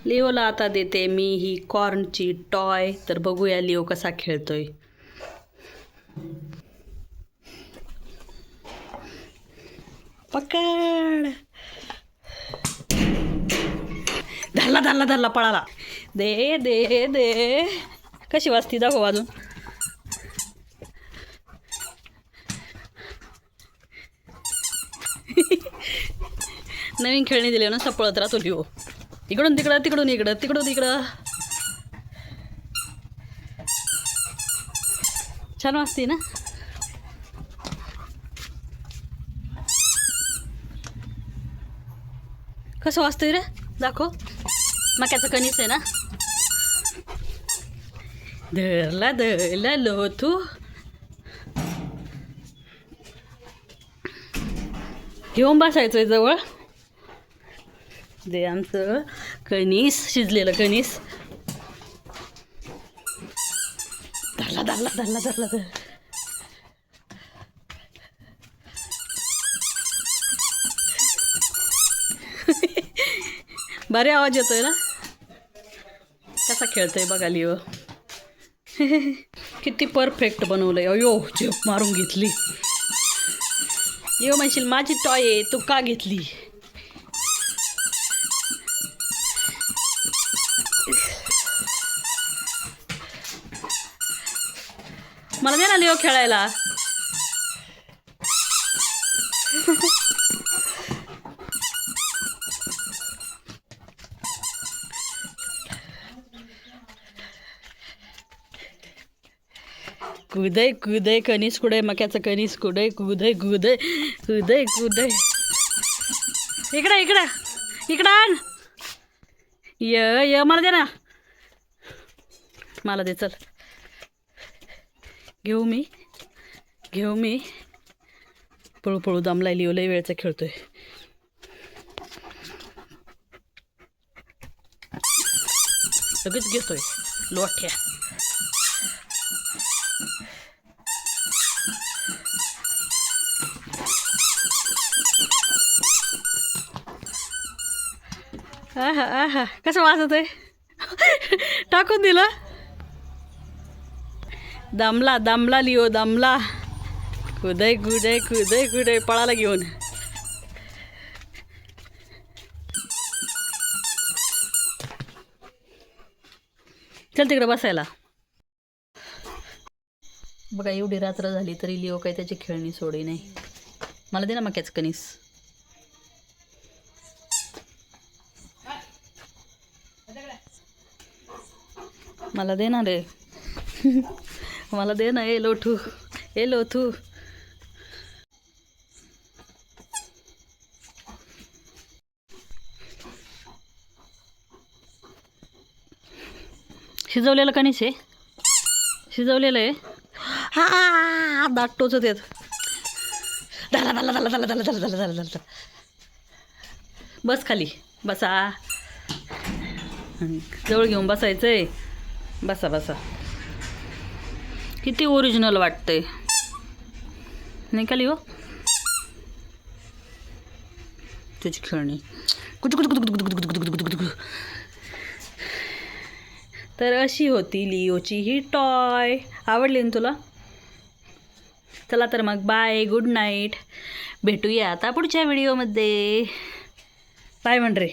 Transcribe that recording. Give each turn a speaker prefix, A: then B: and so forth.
A: लिओला आता देते मी ही कॉर्नची टॉय. तर बघूया लिओ कसा खेळतोय. पकड. धरला धरला धरला पळाला. दे दे दे. कशी वाजती दाखव अजून. नवीन खेळणी दिली ना सपळत राहतो लिओ. इकडून तिकडं तिकडून इकडं तिकडून इकडं. छान वाजते ना. कसं वाजतंय रे दाखव. मक्याचं कणीस आहे ना. धरला धरला लोथू. घेऊन बसायचंय जवळ. दे आमचं कणीस, शिजलेलं कणीस. धरला धरला धरला धरला धर. बरे आवाज येतोय ना. कसा खेळतोय बघा लिओ. किती परफेक्ट बनवलंय. अयो झेप मारून घेतली. लिओ म्हणशील माझी टॉय आहे तू का घेतली. मला दे ना लिओ खेळायला. कुदय कुदय कणीस कुडय मक्याचं कणीस कुदय कुदय कुदय कुदय कुदय. इकडं इकडं इकडं आण. य मला दे ना. मला दे चल. घेऊ मी. पळू पळू दमलाय लिओ. लय वेळचा खेळतोय. लगेच घेतोय लोठ्या. आहा आहा कसं वाजत आहे. टाकून दिलं. दमला दमला लिओ दमला. कुदय कुदय कुदय कुदय पळाला घेऊन. चल तिकडे बसायला. बघा एवढी रात्र झाली तरी लिओ काही त्याची खेळणी सोडी नाही. मला दे ना मक्याचं कणीस. मला दे ना रे. मला दे ना. ए लोठू ए लोथू. शिजवलेलं कणीस आहे. शिजवलेलं आहे. हा दाट टोचत येत. धरला धरला धरला धरला धरला धरला धरला धरला. बस खाली बसा. जवळ घेऊन बसायचंय. बसा बसा. किती ओरिजिनल वाटतंय नाही का लिओ. तुझी खेळणी कुठं कुठं कुठं कुठं कुठं कुठं कुठं कुठं. तर अशी होती लिओची ही टॉय. आवडली ना तुला. चला तर मग बाय गुड नाईट. भेटूया आता पुढच्या व्हिडिओमध्ये. बाय म्हण रे.